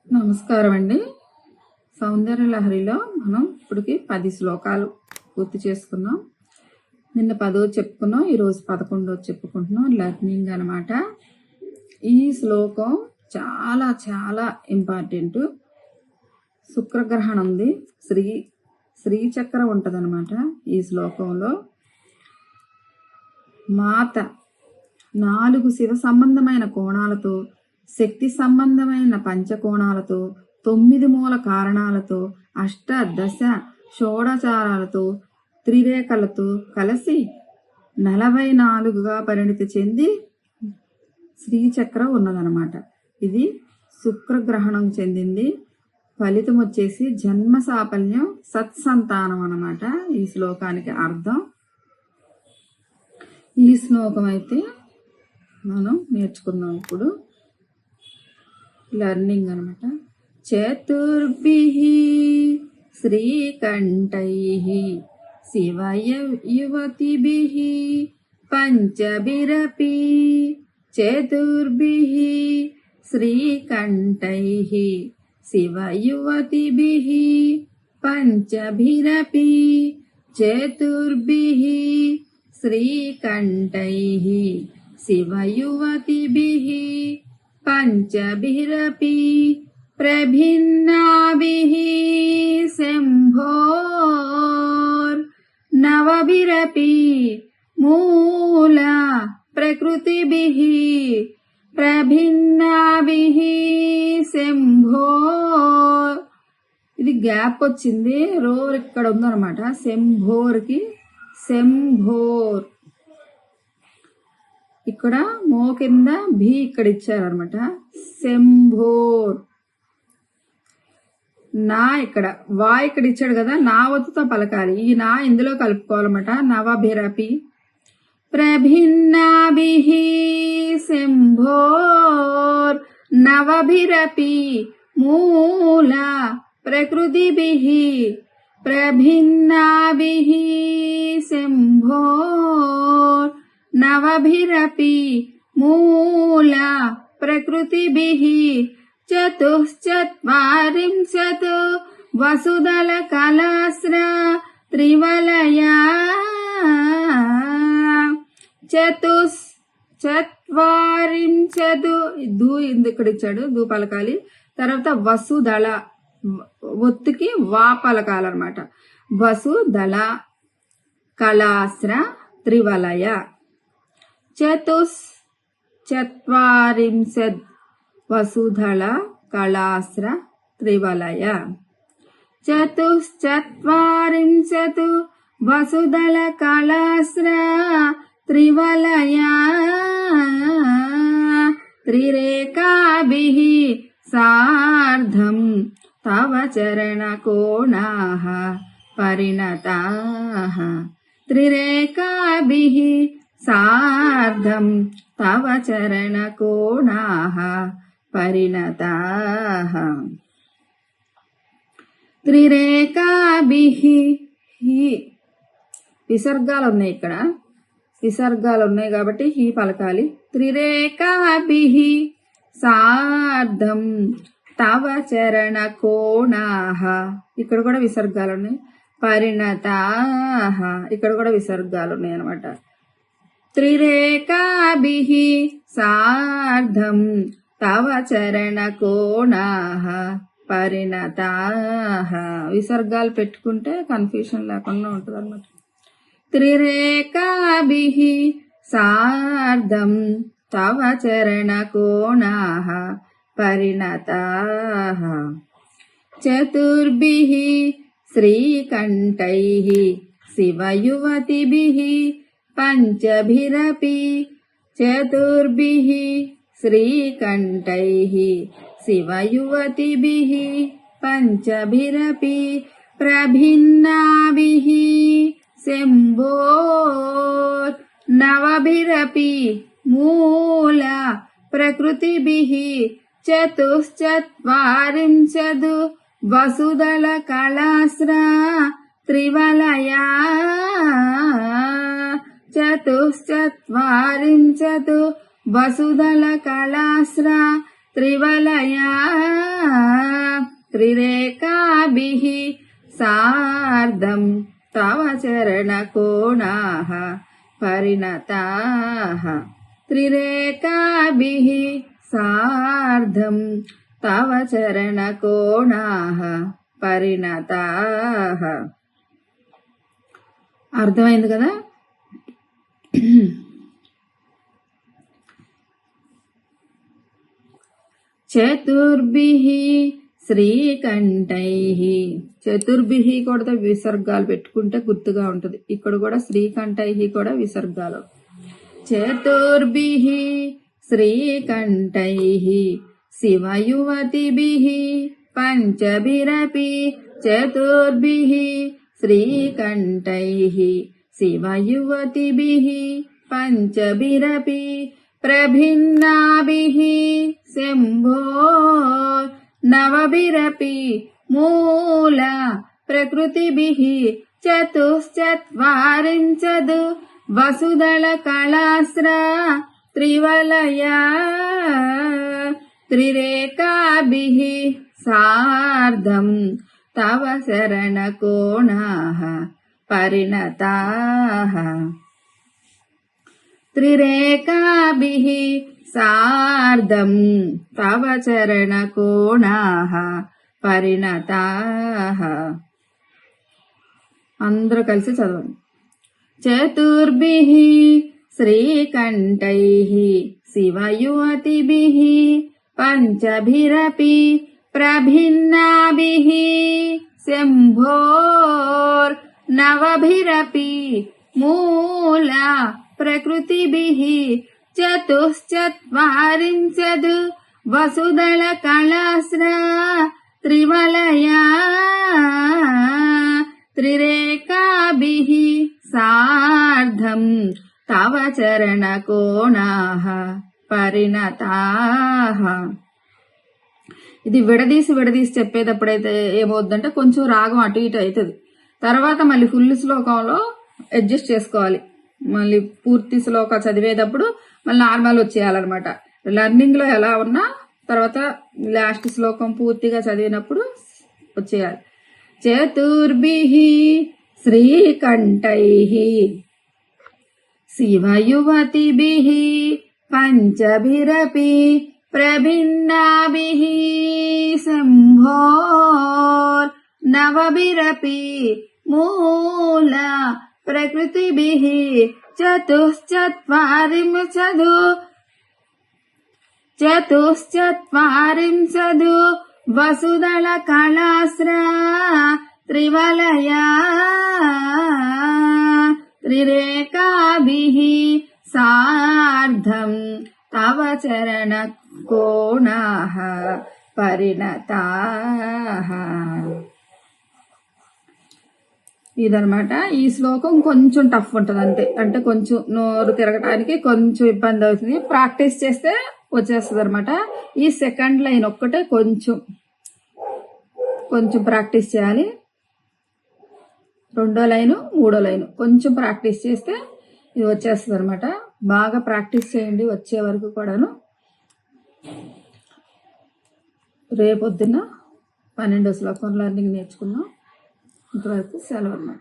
నమస్కారం అండి. సౌందర్య లహరిలో మనం ఇప్పటికి 10 శ్లోకాలు పూర్తి చేసుకున్నాం. నిన్న 10 చెప్పుకున్నాం, ఈరోజు 11 చెప్పుకుంటున్నాం. లర్నింగ్ అనమాట. ఈ శ్లోకం చాలా చాలా ఇంపార్టెంట్. శుక్రగ్రహణం ఉంది, శ్రీచక్రం ఉంటుంది అనమాట. ఈ శ్లోకంలో మాత 4 శివ సంబంధమైన కోణాలతో, శక్తి సంబంధమైన పంచకోణాలతో, 9 మూల కారణాలతో, అష్టదశ షోడచారాలతో, త్రిరేఖలతో కలిసి 44గా పరిణితి చెంది శ్రీచక్రం ఉన్నదనమాట. ఇది శుక్రగ్రహణం చెందింది. ఫలితం వచ్చేసి జన్మ సాఫల్యం, సత్సంతానం అన్నమాట. ఈ శ్లోకానికి అర్థం. ఈ శ్లోకం అయితే మనం నేర్చుకుందాం ఇప్పుడు. లర్నింగ్ అనమాట. చతుర్భిః శ్రీకంఠైః శివయువతిభిః పంచభిరపి. చతుర్భిః శ్రీకంఠైః శివయువతిభిః పంచభిరపి. చతుర్భిః శ్రీకంఠైః శివయువతిభిః పంచభిరపి. ప్రభిన్నాభిః శంభోర్ నవభిరపి. మూల ప్రకృతిభిః ప్రభిన్నాభిః శంభోర్. ఇది గ్యాప్ వచ్చింది, రోర్ ఇక్కడ ఉందన్నమాట. శంభోర్కి శంభోర్, ఇక్కడ మో కింద భీ ఇక్కడ ఇచ్చారనమాట. శంభోర్. నా ఇక్కడ వా ఇక్కడ ఇచ్చాడు కదా, నా ఒత్తుతో పలకాలి. ఈ నా ఇందులో కలుపుకోవాలన్నమాట. నవభిరపి. ప్రభిన్నాభిః శంభోర్ నవభిరపి. మూల ప్రకృతిభిః ప్రభిన్నాభిః శంభోర్ నవభిరపి. మూల ప్రకృతిభిః చతుశ్చత్వారింశత్ వసుదల కళాస్ర త్రివలయా. చతుశ్చత్వారింశత్ దూ ఇక్కడ ఇచ్చాడు, దూ పలకాలి. తర్వాత వసుదళ, ఒత్తుకి వా పలకాలన్నమాట. వసుదళ కళాస్ర త్రివలయ. చతుశ్చత్వారింశత్ వసుదళ కళాస్ర త్రివలయ. చతుశ్చత్వారింశత్ వసుదళ కళాస్ర త్రివలయ. త్రిరేకాభిః సార్ధం తవ చరణకోణాః పరిణతాః. త్రిరేకాభిః సార్ధం తవ చరణకోణాః పరిణతాః. త్రిరేకాభిః విసర్గాలు ఉన్నాయి, ఇక్కడ విసర్గాలు ఉన్నాయి కాబట్టి హీ పలకాలి. త్రిరేకాభిః సార్ధం తవ చరణకోణాః, ఇక్కడ కూడా విసర్గాలు ఉన్నాయి. పరిణతాః, ఇక్కడ కూడా విసర్గాలు ఉన్నాయి అనమాట. త్రిరేకాభిః సార్ధం తవ చరణకోణాః పరిణతాః. విసర్గాలు పెట్టుకుంటే కన్ఫ్యూషన్ లేకుండా ఉంటుంది అనమాట. త్రిరేకాభిః సార్ధం తవ చరణకోణాః పరిణతాః. చతుర్భిః శ్రీకంఠైః శివయువతిభిః పంచభిరపి. చతుర్భిః శ్రీకంఠైః శివయువతిభిః పంచభిరపి. ప్రభిన్నాభిః శంభోర్ నవభిరపి. మూల ప్రకృతిభిః చతుశ్చత్వారింశత్ వసుదళ కళాస్ర త్రివలయా. చతుశ్చత్వారింశత్ వసుదళ కళాస్ర త్రివలయా త్రిరేకాభిః సార్ధం తవ చరణకోణాః పరిణతాః త్రిరేకాభిః సార్ధం తవ చరణకోణాః పరిణతాః. అర్థమైంది కదా? చతుర్భిః శ్రీకంఠైః. చతుర్భిః కూడా విసర్గాలు పెట్టుకుంటే గుర్తుగా ఉంటుంది. ఇక్కడ కూడా శ్రీకంఠైః కూడా విసర్గాలు. చతుర్భిః శ్రీకంఠైః శివయువతిభిః పంచభిరపి. చతుర్భిః శ్రీకంఠైః శివయువతిభిః పంచభిరపి. ప్రభిన్నాభిః శంభో నవభిరపి. మూల ప్రకృతిభిః చతుశ్చత్వారించదు. వసుదళ కళాస్ర త్రివలయా త్రిరేకాభిః సార్ధం తవ శరణకోణాః పరిణతాః. త్రిరేకాభిః సార్ధం తవ చరణకోణాః పరిణతాః. అందరూ కలిసి చదవండి. చతుర్భిః శ్రీకంఠైః శివయువతిభిః పంచభిరపి. ప్రభిన్నాభిః శంభోర్నవభిరపి. మూల ప్రకృతిభిః చతుశ్చత్వారించదు. వసుదళ కళాస్ర త్రివలయా త్రిరేకాభిః సార్ధం తవ చరణకోణాః పరిణతాః. ఇది విడదీసి చెప్పేటప్పుడైతే ఏమవుద్దంటే కొంచెం రాగం అటు ఇటు అవుతుంది. తర్వాత మళ్ళీ ఫుల్ శ్లోకంలో అడ్జస్ట్ చేసుకోవాలి. మళ్ళీ పూర్తి శ్లోక చదివేటప్పుడు మళ్ళీ నార్మల్ వచ్చేయాలన్నమాట. లర్నింగ్ లో ఎలా ఉన్నా తర్వాత లాస్ట్ శ్లోకం పూర్తిగా చదివినప్పుడు వచ్చేయాలి. చతుర్భిః శ్రీకంఠైః శివయువతిభిః పంచభిరపి. ప్రభిన్నాభిః శంభోర్నవభిరపి. మూల ప్రకృతిభిః చతుశ్చత్వారించదు. వసుదళ కళాస్ర త్రివలయా త్రిరేకాభిః సార్ధం తవ చరణకోణాః పరిణతాః. ఇదనమాట. ఈ శ్లోకం కొంచెం టఫ్ ఉంటుంది అంతే. అంటే కొంచెం నోరు తిరగటానికి కొంచెం ఇబ్బంది అవుతుంది. ప్రాక్టీస్ చేస్తే వచ్చేస్తుంది అనమాట. ఈ సెకండ్ లైన్ ఒక్కటే కొంచెం ప్రాక్టీస్ చేయాలి. రెండో లైను మూడో లైను కొంచెం ప్రాక్టీస్ చేస్తే ఇది వచ్చేస్తుంది అనమాట. బాగా ప్రాక్టీస్ చేయండి వచ్చే వరకు కూడాను. రేపొద్దున 12వ శ్లోకం లర్నింగ్ నేర్చుకున్నాం. ఇంతవరకు సెలవు అన్నమాట.